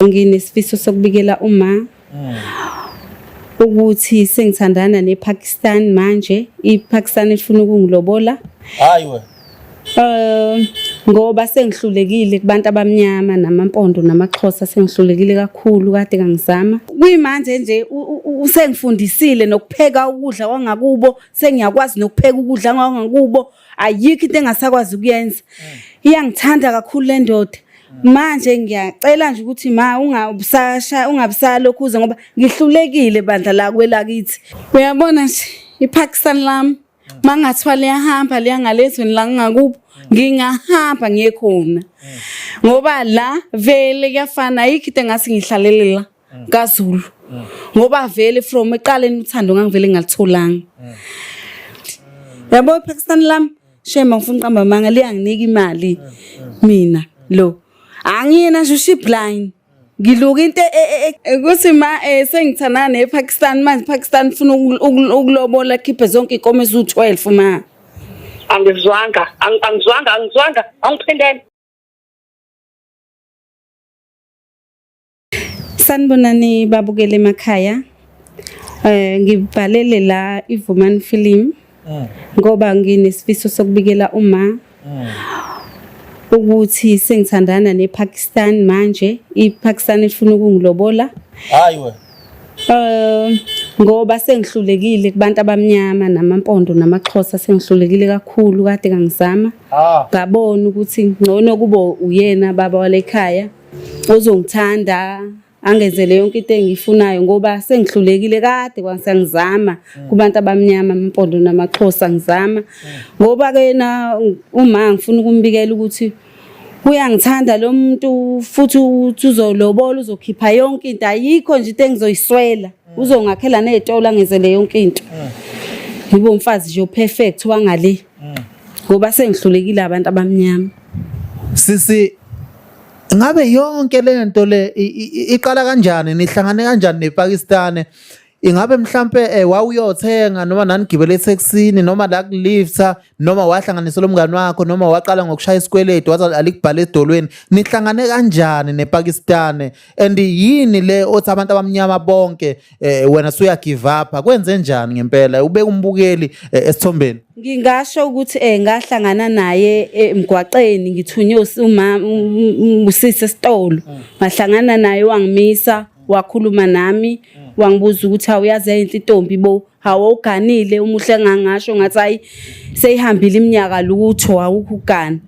Nginesifiso sokubikela uma ukuthi sengithandana nePakistan manje iPakistan ifuna ukungilobola. Hayi we. Ngoba sengihlulekile kubantu abamnyama namampondo namaXhosa sengihlulekile kakhulu kade ngangizama. Kuyimanje nje usengifundisile nokupheka ukudla kwangakubo, sengiyakwazi nokupheka ukudla kwangakubo, ayikho into engasakwazi ukuyenza. Iyangithanda kakhulu le ndoda. Manje ngiyacela nje ukuthi ma ungabusalokuza ngoba ngihlulekile bandla la kwelakithi. Uyabona nje iPakistan lami mangathiwa liyahamba liyangalezweni la ngakubo ngingahamba ngiye khona. Ngoba la vele kuyafana ayikho into engase ngihlalela kaZulu. Ngoba vele from eqaleni uthando ngangivele ngalitholanga. Yabo iPakistan lami shema ngifuna uqamba manga liyanginika imali mina lo. Angiyena nje ushipline. Ngiluka into ukuthi ma sengithandana nePakistan manje iPakistan ufuna ukulobola khiphe zonke inkomo ezu12 ma. Angizwanga angiphindele. Sanibonani babukele emakhaya. Ngibhalele la iVuman Film. Ngoba nginesifiso sokubikela uma ukuthi sengithandana nePakistan manje iPakistan ifuna ukungilobola. Hayi we. Ngoba sengihlulekile kubantu abamnyama namampondo namaXhosa sengihlulekile kakhulu kade ngangizama. Ngabona ukuthi ngcono kubo uyena baba wale ekhaya ozongithanda angenzele yonke into engiyifunayo ngoba sengihlulekile kade kwasengizama kubantu abamnyama amampondo namaXhosa ngizama. Ngoba ke na uma ngifuna ukumbikela ukuthi uyangithanda lo muntu futhi uzolobola uzokhipha yonke into ayikho nje into engizoyiswela uzongakhela nezitolo angenzele yonke into. Ngibe umfazi nje perfect wangale ngoba sengihlulekile abantu abamnyama. Sisi ngabe yonke le nto le iqala kanjani nihlangane kanjani nePakistan? Ingabe mhlambe wawuyothenga noma nanigibele etaxini noma la kulifta noma wahlanganisa lo mngani wakho noma waqala ngokushaya isikweletu wathi alikubhala edolweni? Nihlangane kanjani nePakistan and yini le othi abantu abamnyama bonke wena suya give up kwenze njani ngempela ubeke umbukeli esithombeni? Ngingasho ukuthi ngahlangana naye emgwaqeni ngithunywe usisi esitolo ngahlangana naye wangimisa wakhuluma nami wangibuza ukuthi awuyazi yinhle intombi bo awuganile umuhle ngangasho ngathi hayi seyihambile iminyaka lutho awukugana.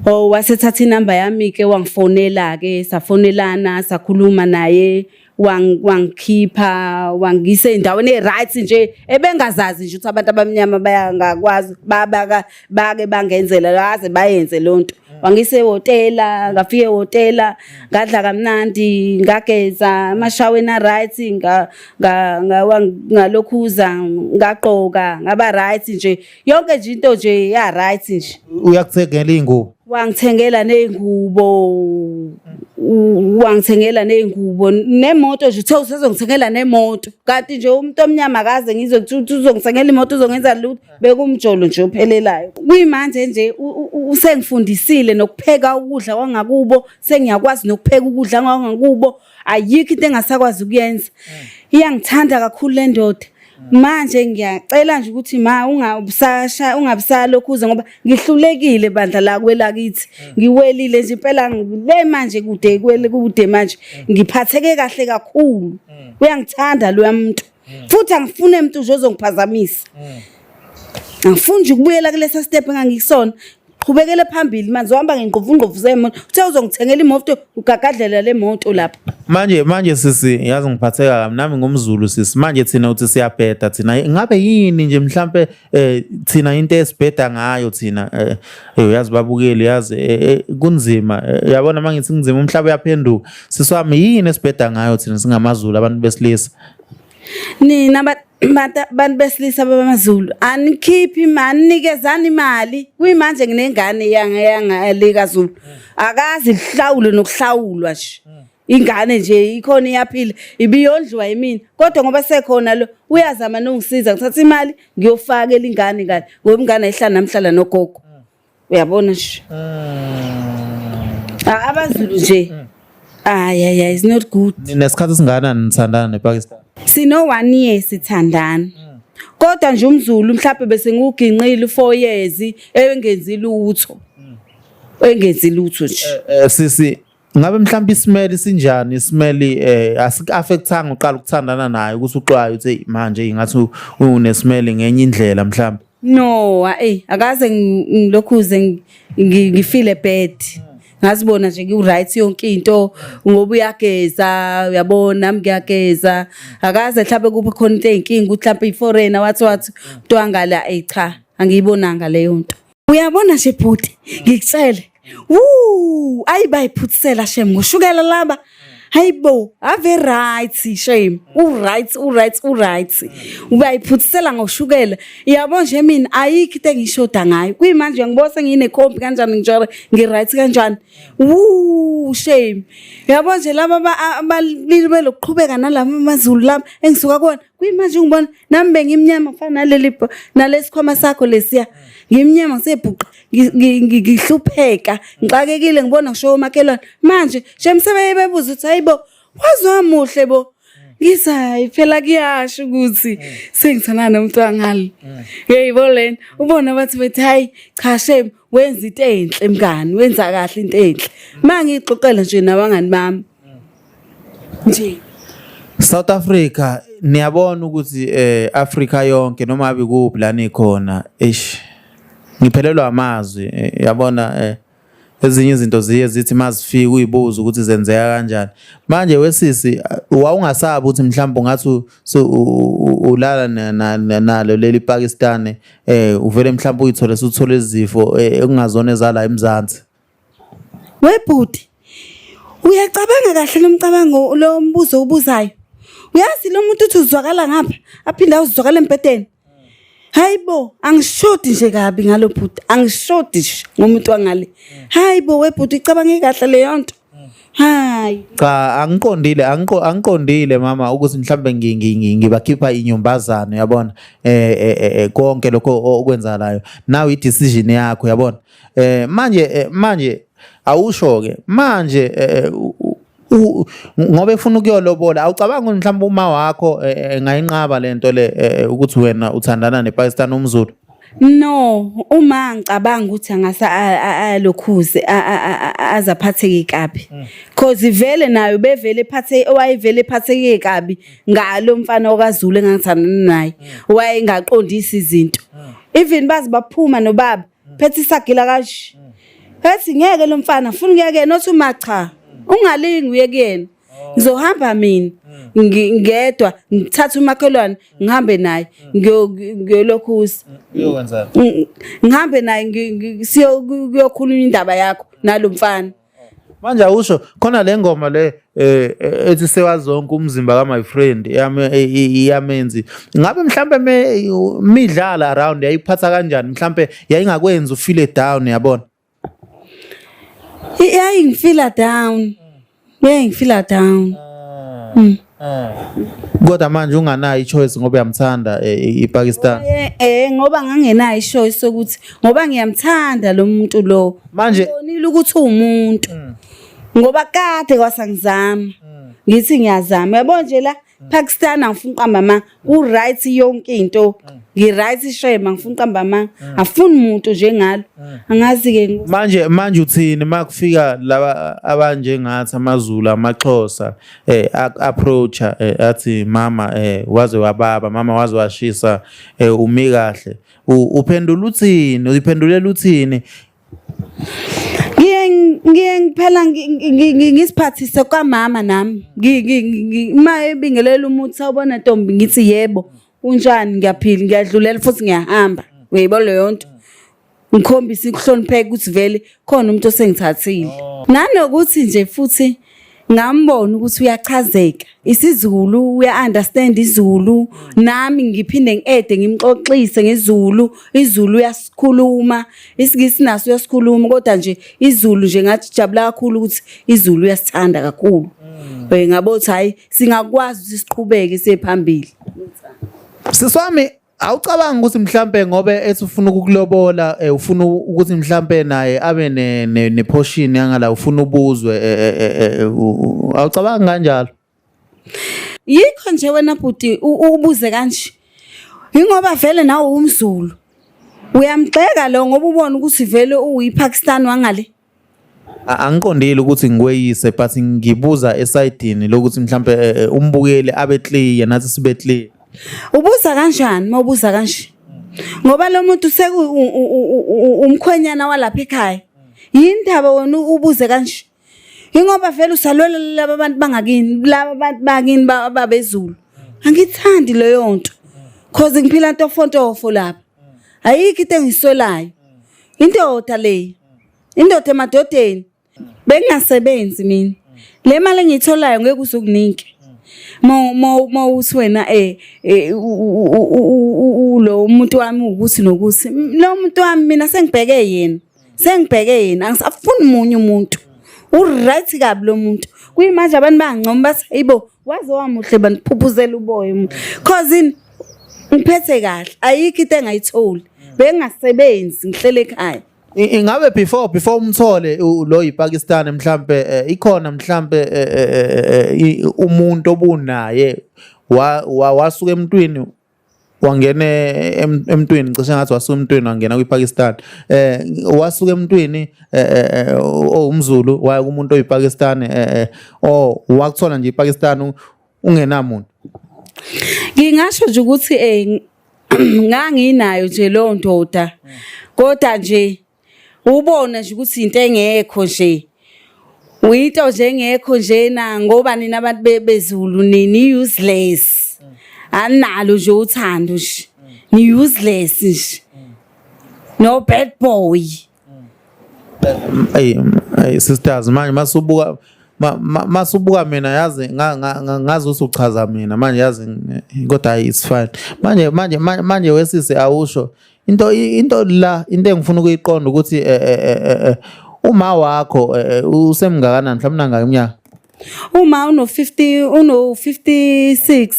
Wasethatha inamba yami ke wangifonela ke safonelana sakhuluma naye wangikhipha wangise endaweni eright nje ebengazazi nje ukuthi abantu abamnyama bayangakwazi bake bangenzela laze bayenze lonto. Wangise ehotela ngafike ehotela ngadla kamnandi ngageza amashaweni aright ngalokhuza ngaqoka ngaba right nje yonke nje into nje ya right nje. Uyakuthengela ingubo? Wangithengela ney'ngubo nemoto nje uthe usezongithengela nemoto kanti nje umuntu omnyama akaze ngizwe ukuthi uzongithengela imoto uzongenza lutho bekumjolo nje ophelelayo. Kuyimanje nje usengifundisile nokupheka ukudla kwangakubo sengiyakwazi nokupheka ukudla kwangakubo ayikho into engasakwazi ukuyenza. Iyangithanda kakhulu le ndoda. Manje ngiyacela nje ukuthi ma ungabusalokuza ngoba ngihlulekile bandla la kwelakithi ngiwelile nje impela le manje kude manje ngiphatheke kahle kakhulu. Uyangithanda lo muntu futhi angifune umuntu nje ozongiphazamisa. Angifuni nje ukubuyela kulesa step engangikusona. Qhubekele phambili manje uhamba ngenqovu zemoto uthe uzongithengela imoto ugagadlela le moto lapha. Manje sisi yazi ngiphatheka kabi nami ngumZulu sisi manje thina uthi siyabheda thina ngabe yini nje mhlambe thina into esibheda ngayo thina yazi babukeli yazi kunzima yabona mangithi kunzima umhlaba uyaphenduka siswami yini esibheda ngayo thina singamaZulu abantu besilisa. Nina bantu besilisa bamaZulu anikhiphi imali nikezani imali kuyimanje nginengane yanga lekaZulu akazi lihlawulo nokuhlawulwa nje ingane nje ikhona iyaphila ibiyondliwa yimina kodwa ngoba sekhona lo uyazama nongisiza ngithatha imali ngiyofakela ingane ngane ngoba ingane ayihlala namhlala nogogo uyabona nje abaZulu nje Ay, it's not good. Ninesikhathi esingana nithandana nePakistan? Sino 1 year sithandana. Kodwa nje umZulu mhlawumbe bese nguginqile 4 years engenzi lutho. Engenzi lutho nje. Sisi ngabe mhlawumbe isimeli sinjani isimeli asik-affectanga uqala ukuthandana naye ukuthi uxwaye uthi manje ingathi unesimeli ngenye indlela mhlawumbe? No, akaze ngilokhuze ngifile bad. Ngazibona nje ngiwright yonke into ngoba uyageza uyabona nami ngiyageza akaze mhlawumbe kube khona into eyinkinga ukuthi mhlawumbe iforeigner wathi ntwangala cha angiyibonanga leyo nto. Uyabona nje bhuti ngikutshele ayibayiphuthisela shem ngoshukela laba hayibo ave right shame right ubayiphuthisela ngoshukela yabo nje mina ayikho into engishoda ngayo kuyimanje ngibose nginekhompi kanjani ngijore ngiright kanjani shame yabo nje laba abalili belokuqhubeka nalama amaZulu lami engisuka kona kuyimanje ngibona nami bengimnyama fana nalesikhoma sakho lesiya ngimnyama ngisebhuqa ngihlupheka ngixakekile ngibona ngisho umakhelwane manje nje msebenzi bebuza ukuthi hayibo wazwa muhle bo ngisayi phela kuyasho ukuthi sengithana nomuntu wangale yebo lena ubona bathi bethi hayi cha shame wenza into enhle mngani wenza kahle into enhle mangixoxela nje nabangani bami nje South Africa niyabona ukuthi Africa yonke noma abe kuphi la nikhona ngiphelelwa amazwi yabona ezinye izinto zithi mazifika uyibuza ukuthi zenzeka kanjani manje wesisi wawungasabi ukuthi mhlawumbe ungathi ulala nalo leli Pakistan uvele mhlawumbe uyithole uthole izifo ekungazona ezala eMzansi webhuti uyacabanga kahle lomcabango lo mbuzo ubuzayo uyazi lo muntu uthi uzwakala ngapha aphinda uzwakala empedeni hayibo angishodi nje kabi ngalo bhuti angishodi nje ngomuntu wangale hayibo webhuti icabange kahle leyo nto hayi cha angiqondile mama ukuthi mhlambe ngibakhipha inyombazana yabona konke lokho okwenzalayo now i decision yakho yabona manje awusho ke manje ngoba efuna ukuyolobola awucabanga mhlawumbe uma wakho engayinqaba lento le ukuthi wena uthandana nePakistan umZulu? No, uma ngicabanga ukuthi angasa alokhuze azaphatheke kabi because vele nayo bevele ephathe owayevele ephatheke kabi ngalo mfana okaZulu engangithandana naye wayengaqondisa izinto even bazi baphuma nobaba phethe isagila kanje ethi ngeke lo mfana ufuna ngeke nothi uma cha ungalingi uye kuyena ngizohamba mina ngedwa ngithatha umakhelwane ngihambe naye ngiyolokhuza uyokwenza ngihambe naye siyokhuluma indaba yakho nalo mfana manje awusho khona le ngoma le ethi sewazonke umzimba ka my friend iyamenzi ngabe mhlambe midlala around yayiphatha kanjani mhlambe yayingakwenza ufeel down yabona ngifeel down ngifeel down kodwa manje unganayo ichoice ngoba uyamthanda iPakistan ngoba ngangenayo ichoice sokuthi ngoba ngiyamthanda lo muntu lo manje ngibonile ukuthi umuntu ngoba kade kwasangizama ngithi ngiyazama yabo nje la Pakistan angifuni uqamba ma right yonke into ngiright shame angifuni uqamba ma afuni umuntu njengalo angazi ke manje uthini makufika laba abanje ngathi amaZulu amaXhosa approach athi mama waze wababa mama waze washisa umi kahle uphendula uthini uyiphendulela uthini ngiphela ngisiphathise kwamama nami uma ebingelela umuthi sawubona Ntombi ngithi yebo unjani ngiyaphila ngiyadlulela futhi ngiyahamba uyibo leyo nto ngikhombisa ukuhlonipheka ukuthi vele khona umuntu osengithathile nanokuthi nje futhi ngambona ukuthi uyachazeka isiZulu uya-understand iZulu nami ngiphinde ngiede ngimxoxise ngeZulu iZulu uyasikhuluma isiNgisi naso uyasikhuluma kodwa nje iZulu nje ngathi jabula kakhulu ukuthi iZulu uyasithanda kakhulu ngabothi hayi singakwazi ukuthi siqhubeke siphambili siswami Awucabanga ukuthi mhlambe ngobe ethi ufuna ukukulobola ufuna ukuthi mhlambe naye abe ne portion yangala ufuna ubuzwe awucabanga kanjalo? Yikho nje wena bhuti ubuze kanje. Ingoba vele nawe umZulu. Uyamxeka lo ngoba ubona ukuthi vele uyiPakistan wangale. Angiqondile ukuthi ngikweyise but ngibuza esidini lokuthi mhlambe umbukeli abe clear nathi sibe clear. Ubuza kanjani mawubuza kanje? Ngoba lo muntu umkhwenyana walapha ekhaya. Yindaba wena ubuze kanje. Ingoba vele usalwela laba abantu bangakini, laba abantu bakini babezulu. Angithandi leyo nto. Cause ngiphila ntofontofo lapha. Ayikho into engisolayo. Indoda le. Indoda emadodeni. Bengasebenzi mina. Le mali engitholayo ngeke uzokunika. Uthi wena lo muntu wami ukuthi nokuthi lo muntu wami mina sengibheke yena angisafuni umunye umuntu uright kabi lo muntu kuyimanje abantu bangincoma bathi hayibo waze wamuhle baniphuphuzela uboya cause ngiphethe kahle ayikho into engayitholi bengasebenzi ngihlele ekhaya. Ingabe before umthole lo yiPakistan mhlambe ikhona mhlambe umuntu obunaye wasuka emntwini wangena emntwini cishe ngathi wasuka emntwini wangena kwiPakistan wasuka emntwini umZulu waya kumuntu oyiPakistan wakuthola nje iPakistan ungenamuntu. Ngingasho nje ukuthi nganginayo nje lo ndoda kodwa nje ubona nje ukuthi into engekho nje uyinto nje engekho nje na ngoba nina abantu beZulu nini useless analo nje uthando nje ni useless nje no bad boy. Hey sisters manje masubuka mina yazi ngazi usuchaza mina manje yazi kodwa it's fine manje wesise awusho into la into engifuna ukuyiqonda ukuthi uma wakho usemngakanani mhlawumbe nangaka iminyaka? Uma uno56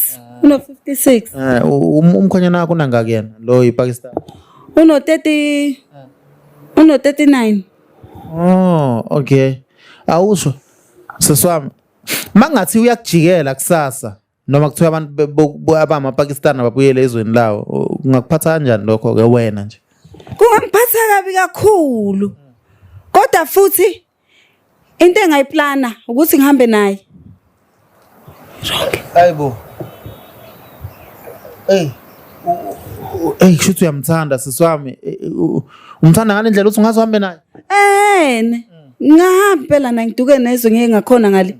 umkhonyana wakho unangaka yena lo yiPakistan? Uno39. Oh okay awusho seswami mangathi uyakujikela kusasa noma kuthiwa abantu abamaPakistan ababuyele ezweni lawo ungakuphatha kanjani lokho ke wena nje? Kungangiphatha kabi kakhulu kodwa futhi into engayiplana ukuthi ngihambe naye. Hayibo kushuthi uyamthanda seswami umthanda ngale ndlela uthi ungazohambe naye? Ngahamba phela na ngiduke nezwe ngeke ngakhona ngale.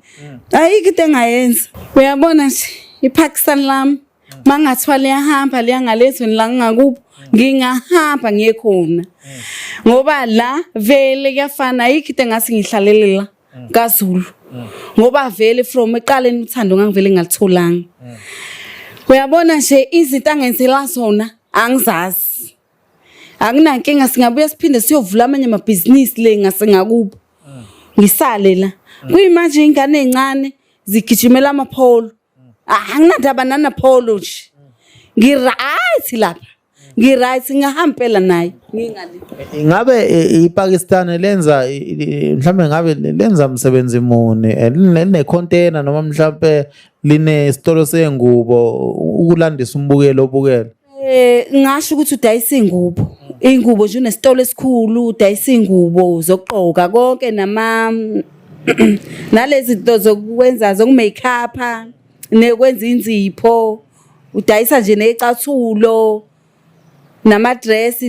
Ayikho into engayenza. Uyabona nje iPakistan lami mangathwa liyahamba liyangalezweni la ngakubo ngingahamba ngiyekhona. Ngoba la vele kuyafana ayikho into engasi ngihlalela kaZulu. Ngoba vele from eqaleni uthando ngangivele ngalitholanga. Uyabona nje izinto angenzela zona angizazi. Akunankinga singabuya siphinde siyovula amanye amabhizinisi le ngasengakubo. Ngisale la. Kuyimanje ingane ezincane zigijimela amapholo. Anginandaba nana polo nje. Ngiright lapha. Ngiright ngahamba phela naye ngingale. Ngabe iPakistan lenza mhlambe ngabe lenza umsebenzi muni line container noma mhlambe line store sengubo ukulandisa umbukelo obukela? Ngasho ukuthi udayisa ingubo. Ingubo nje unesitolo esikhulu udayisa ingubo zokugqoka konke nalezi zinto zokwenza zokumakeup nekwenza inzipho udayisa nje necathulo namadress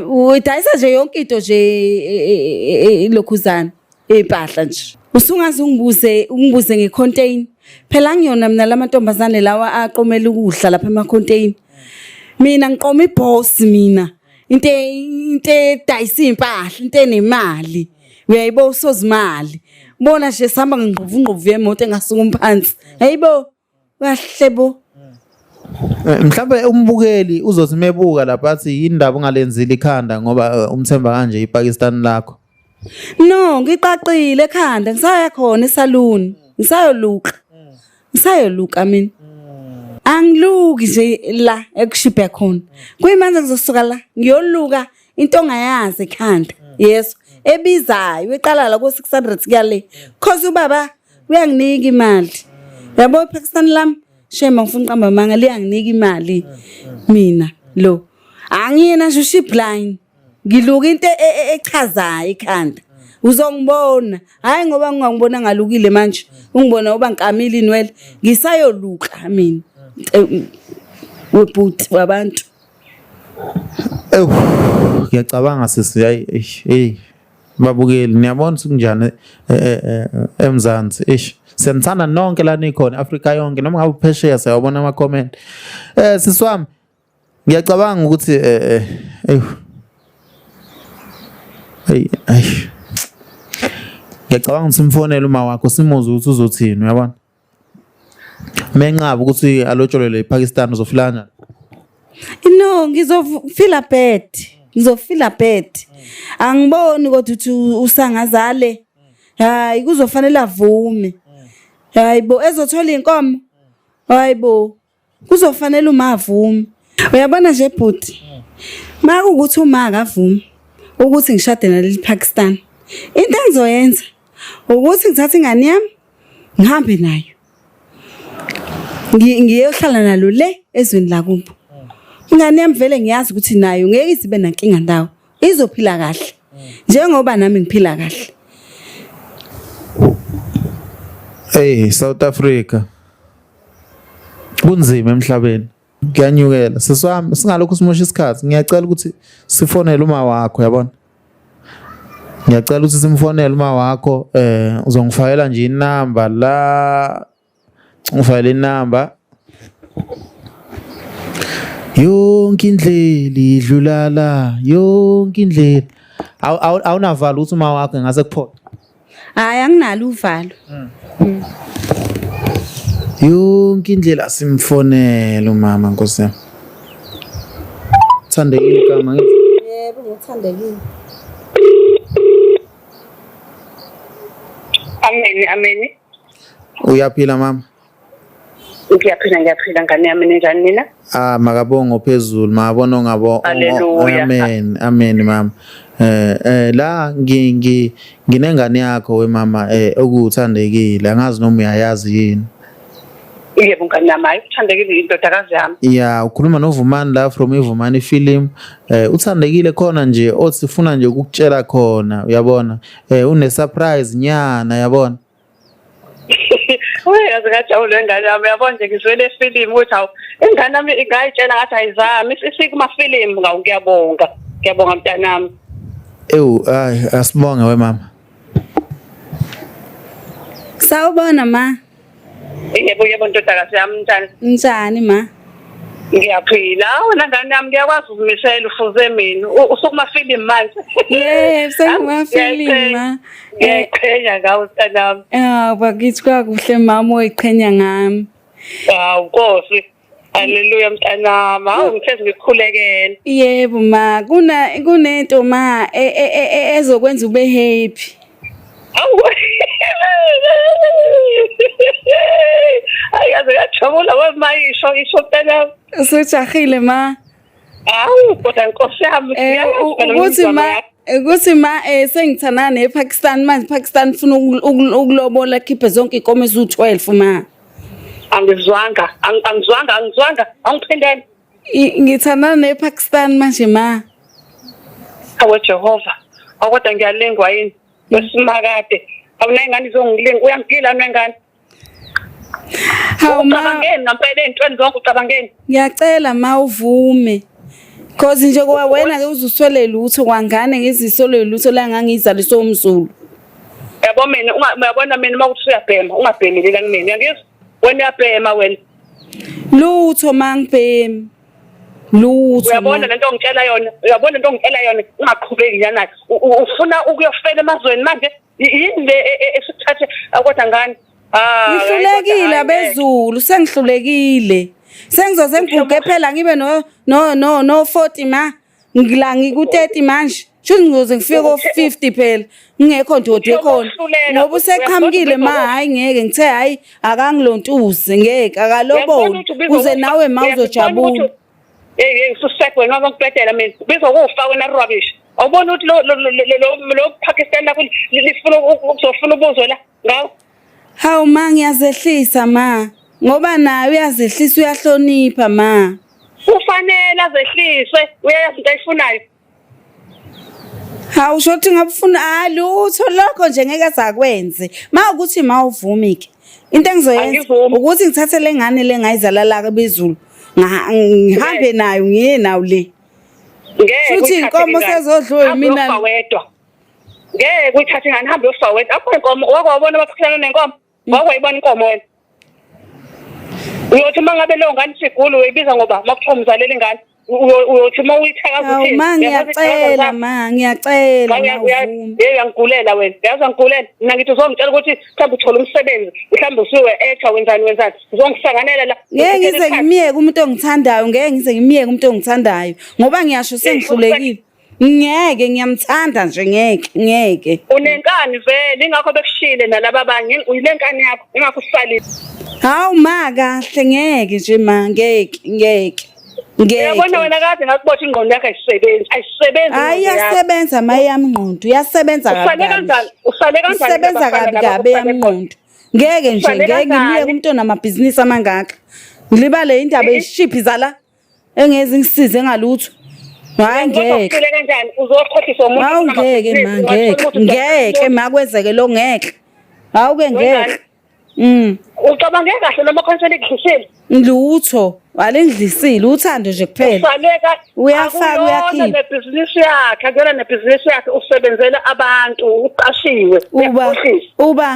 udayisa nje yonke into nje lokhuzana impahla nje. Usungaze ungibuze ngecontain phela ngiyona mina lamantombazane lawa aqomela ukudla lapha emacontain. Mina ngiqoma iboss mina into edayisa impahla into enemali uyayibo usozimali bona nje sihamba ngingqovu yemoto engasuka phansi hayibo kahlebo. Mhlambe umbukeli uzothi mebuka lapha athi indaba ungalenzile ikhanda ngoba umthemba kanje iPakistan lakho? No ngiqaqile ekhanda ngisaya khona esaluni ngisayoluka mina. Angiluki nje la ekushibhe khona. Kuyimanje ngizosuka la ngiyoluka into ongayazi ekhanda. Yes. Ebizayo eqala la ko600 kuyale. Cause ubaba uyanginika imali. Yabo iPakistan lam shema ngifuna uqamba manga liyanginika imali mina lo. Angiyena nje ship line. Ngiluka into echazayo ekhanda. Uzongibona hayi ngoba ngingangibona ngalukile manje ungibona uba ngikamile inwele ngisayoluka mina webhuti wabantu. Ngiyacabanga sisi hey babukeli niyabona kunjani eMzansi senthanda nonke la nikhona Africa yonke noma ngabe phesheya sayabona ama comment siswami ngiyacabanga ukuthi hey ngiyacabanga simfonela uma wakho simuze ukuthi uzothini uyabona menqaba ukuthi alotsholele ePakistan uzofila kanjani. No ngizofila bad angiboni ukuthi usangazale hayi kuzofanele avume hayibo ezothola inkomo hayibo kuzofanele uma avume uyabona nje bhuti makuthi uma akavumi ukuthi ngishade naleli Pakistan into engizoyenza ukuthi ngithathe ingane yami ngihambe nayo ngiyohlala nalo le ezweni la kubo. Ingane yami vele ngiyazi ukuthi nayo ngeke isibe nankinga ndawo izophila kahle njengoba nami ngiphila kahle. Hey South Africa kunzima emhlabeni ngiyanyukela siswami singalokho simosha isikhathi ngiyacela ukuthi sifonele uma wakho yabona ngiyacela ukuthi simfonele uma wakho uzongifayela nje inamba la ungifayela inamba yonke indlela idlula la yonke indlela awunavala ukuthi uma wakho ngase kuphotha hayi anginalo uvalo yonke indlela simfonela umama Nkosi yami thandekile igama ngithi yebo ngithandekile. Ameni. uyaphila mama Ngiyaphila ngane yami njani nina? Makabongo phezulu mabona ngabo amen mama la nginengane yakho wemama okuthandekile angazi noma uyayazi yini. Yebo ngane nami uthandekile indodakazi yami. Yeah ukhuluma noVumani la from iVumani film uthandekile khona nje othi sifuna nje ukukutshela khona uyabona une surprise nyana yabona. Uyazi ngajabule ngane yami yabona nje ngizwele film ukuthi awu ingane nami ingayitshela ngathi ayizami isikuma film ngawu ngiyabonga mntanami. Asibonge wemama. Sawubona ma. Yebo ndodakazi yami njani ma? Ngiyaphila wena ngane yami ngiyakwazi ukumisela ufuze mina usukuma film manje. Yebo senguma film ma. Ngiyayiqhenya ngawe mntanami. Bakithi kwakuhle mama oyiqhenya ngami. Nkosi. Haleluya mntanami. Ngithe ngikhulekela. Yebo ma kunento ma ezokwenza ube happy. Ayazi ngajabula wemayisho mntanami. Usujahile ma. Kodwa Nkosi yami ukuthi ma sengithana nePakistan manje Pakistan ufuna ukulobola khiphe zonke inkomo ezu12 ma. Angizwanga angiphindele. Ngithana nePakistan manje ma. Awu Jehova akodwa ngiyalengwa yini wesimakade awunengane izongilinga uyangigila nengane. Hawu ma ngene ngempela ezintweni zonke ucabangeni. Ngiyacela ma uvume. Cause nje ngoba wena ke uzuswele lutho kwangane ngizisole lutho la ngangizaliswa umzulu. Yabo mina uyabona mina makuthi uyabhema ungabhemeli kimi ngiyangizwa wena uyabhema wena. Lutho mangibhemi. Lutho. Uyabona lento ongitshela yona ungaqhubeki njani ufuna ukuyofela emazweni manje yini le esithathe kodwa ngani. Ngihlulekile abezulu sengihlulekile. Sengizoze ngiguge phela ngibe no 40 ma ngila ngiku 30 manje Sho ngizoze ngifike ko-50 phela ngingekho ndoda ekhona ngoba useqhamukile ma hayi ngeke ngithe hayi akangilontuze ngeke akalobo uze nawe ma uzojabula. Hey suspect wena ngokubhedela mina bizokufa wena rubbish. Awubona ukuthi lo Pakistan lakho lifuna ukuzofuna ubuzo la ngawo. Hawu ma ngiyazehlisa ma ngoba naye uyazehlisa uyahlonipha ma. Kufanele azehliswe uyayazi into ayifunayo. Hawu shothi ngabufuna lutho lokho nje ngeke sakwenze mawukuthi mawuvumike into engizoyenza ukuthi ngithathe lengane lengayizala la beZulu ngihambe nayo ngiye nawo le futhi inkomo sezodlula mina wedwa ngeke uyithathe ngani hambe ufa wedwa akho inkomo wakwabona abakhulana nenkomo wakwayibona inkomo wena uyothi mangabe lo ngane sigulu uyibiza ngoba makuthiwa umzaleli ingane uyothi uma uyithakaza uthini ma ngiyacela ma ngiyacela uyangigulela wena yazi ngigulela mina ngithi uzongitshela ukuthi mhlawumbe uthola umsebenzi mhlawumbe usuwe echa wenzani uzongihlanganela la ngeke ngize ngimiyeke umuntu ongithandayo ngeke ngize ngimiyeke umuntu ongithandayo ngoba ngiyasho sengihlulekile ngeke ngiyamthanda nje ngeke unenkani vele ingakho bekushile nalaba abanye uyilenkani yakho ingakho usalile hawu ma kahle ngeke nje ma ngeke uyabona wena kade ngakubotha ingqondo yakho ayisebenzi ayasebenza mayami ingqondo uyasebenza kabi usebenza kabi yami ingqondo ngeke nje ngeke ngimiyeke umuntu onamabhizinisi amangaka ngilibale indaba eyishiphi zala engezi ngisize ngalutho hayi ngeke kanjani uzokhohlisa umuntu hawu ngeke ma ngeke makwenzeke lo ngeke hawu ke ngeke ucabange kahle noma khonseli kudlisile lutho walengidlisile uthando nje kuphela uyafaka uyakhipha nebhizinisi yakhe akuyona nebhizinisi yakhe usebenzela abantu uqashiwe uba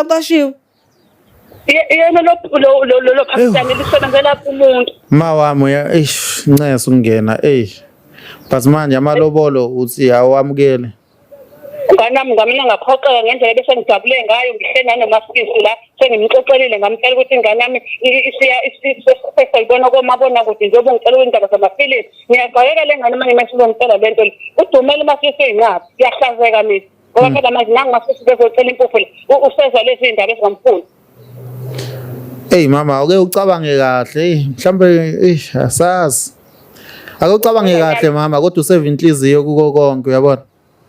uqashiwe yena lo Pakistan lisebenzela umuntu mawami nceso ukungena but manje amalobolo uthi awamukele nganami ngamina ngaphoxeka ngendlela bese ngijabule ngayo ngihle nanomasipisi la sengimxoxelile ngamtshela ukuthi ingane yami isiyibona komabona kude njengoba ngicela indaba zamafilimu ngiyaqhayeka lengane manje masizongicela lento udumele masisi inqaba kuyahlazeka mina ngoba phela manje nangu masisi bezocela impuphu useza lezi indaba ezingamfuni mama ake ucabange kahle mhlambe asazi ake ucabange kahle mama kodwa useva inhliziyo kuko konke uyabona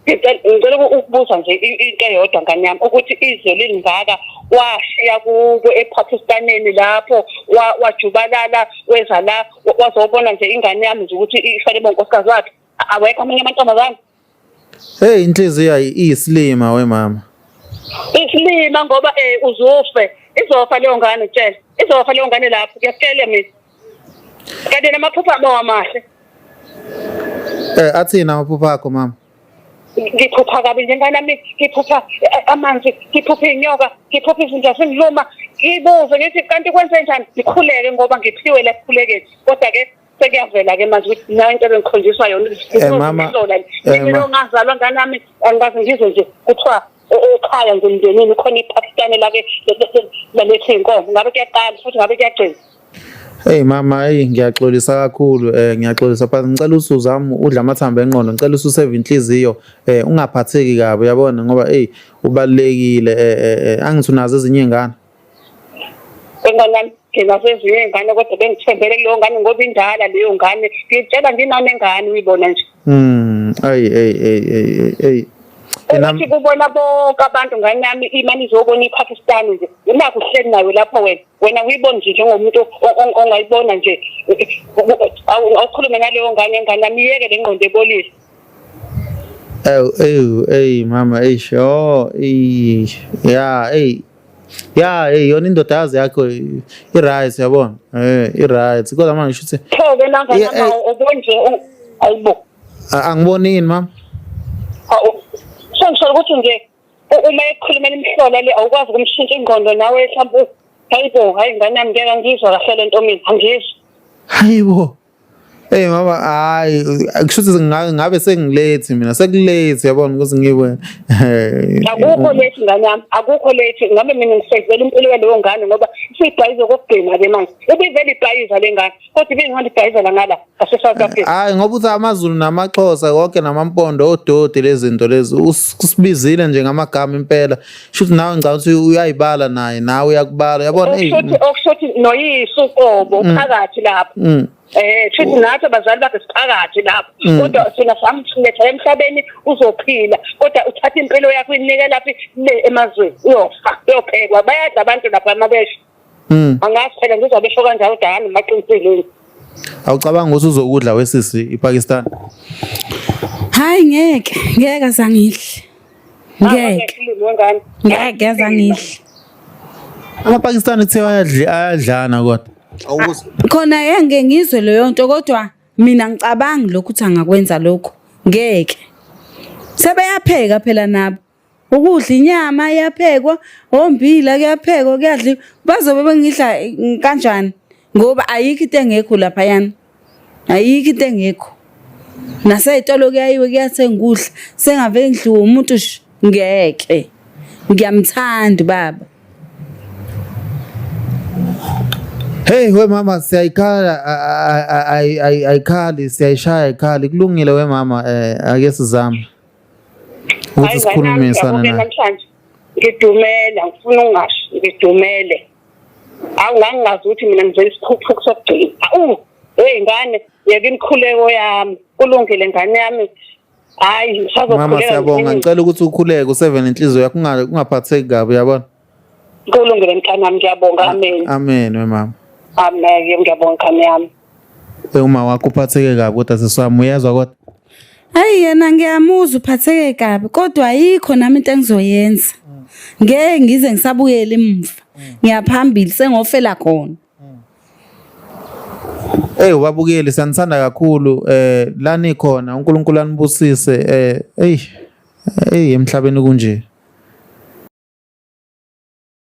ngicela ukubuza nje into eyodwa ngane yami ukuthi izwe lingaka washiya kuwe ePakistaneni lapho wajubalala weza la wazobona nje ingane yami nje ukuthi ifale bonkosikazi wakhe awekho amanye amantombazane inhliziyo iyisilima we mama isilima ngoba uzofe izofa leyo ngane tshela izofa leyo ngane lapho kuyakutshela mina kanti namaphupha abo amahle athina amaphupha akho mama ngiphupha kabi njengana nami ngiphupha amanzi ngiphupha inyoka ngiphupha izinja sengiluma ngibuze ngithi kanti kwenze njani ngikhuleke ngoba ngiphiwe la kukhulekeni kodwa ke sekuyavela ke manje ukuthi nayo into engikhonjiswa yona mama mina ngazalwa nganami angikaze ngizwe nje kuthiwa ekhaya nje emndenini khona iPakistan la ke balethe inkomo ngabe kuyaqala futhi ngabe kuyagcina mama ngiyaxolisa kakhulu ngiyaxolisa but ngicela usuzami udla amathamba engqondo ngicela ususeve inhliziyo ungaphatheki kabi uyabona ngoba ubalekile angithi unazo ezinye izingane ngingane nginazo ezinye izingane kodwa bengithembele kuleyo ngane ngoba indala leyo ngane ngitshela nginani engane uyibona nje ukuthi kubona bonke abantu ngane yami imani izobona iPakistan nje inakho uhleli nayo lapho wena uyibona nje njengomuntu ongayibona nje awukhulume ngaleyo ngane yami yeke lengqondo ebolile mama yona indoda yazi yakho i-right yabona i-right kodwa manje ngisho ukuthi ke nangana obonje ayibo angibonini mama sengisho ukuthi nje uma ekhulumela imihlola le awukwazi ukumshintsha ingqondo nawe mhlawumbe hayi ngane yami ngeke ngizwa kahle lento mina angizwa hayibo Hey mama, hayi kushuthi ngabe sengilethi mina sekulethi yabona ukuthi ngiwe. Akukho lethi ngane yami, akukho lethi ngabe mina ngisezela impilo yaleyo ngane ngoba isibhayize kokugcina ke manje. Ubivele ibhayiza lengane kodwa ibingihamba ibhayizela ngala ase South Africa. Hayi ngoba uthi amaZulu namaXhosa konke namampondo ododi lezi zinto lezi usibizile nje ngamagama impela. Shuthi nawe ngicabanga ukuthi uyayibala nawe uyakubala yabona Okushuthi noyisu qobo phakathi lapha. Thithi nathi abazali bakhe siphakathi lapho kodwa sina samletha emhlabeni uzophila kodwa uthatha impilo yakho inike lapha le emazweni uyofa uyophekwa bayadla abantu lapha amabesha angazi phela ngizobesho kanjalo dana maqinisile awucabanga ukuthi uzokudla wesisi iPakistan Hayi ngeke azangihle ngeke azangihle amaPakistani kuthiwa ayadlana kodwa khona ngeke ngizwe leyo nto kodwa mina ngicabangi lokhu ukuthi angakwenza lokho ngeke sebeyapheka phela nabo ukudla inyama iyaphekwa ombila kuyaphekwa kuyadliwa bazobe bengidla kanjani ngoba ayikho into engekho lapha yana ayikho into engekho naseyitolo kuyayiwe kuyathenga ukudla sengave ngidliwa umuntu ngeke ngiyamthanda baba Hey we mama siyayikhala ayikhali siyayishaya ikhali kulungile we mama ake sizame ukuthi sikhulumisana namhlanje ngidumela ngifuna ungasho ngidumele awungangazi ukuthi mina ngizwe isikhuphuku sokugcina hey ngane yeke imkhuleko yami kulungile ngane yami hayi ngisazokhuleka mama siyabonga ngicela ukuthi ukhuleke u7 inhliziyo yakho ungaphatheki kabi uyabona kulungile mntanami ngiyabonga amen we mama amen ngiyabonga khani yami uma wakho uphatheke kabi kodwa seswami uyezwa kodwa hayi yena ngiyamuzwa uphatheke kabi kodwa ayikho nami into engizoyenza ngeke ngize ngisabuyele emva ngiyaphambili sengofela khona wabukeli siyanithanda kakhulu lani khona uNkulunkulu anibusise emhlabeni kunje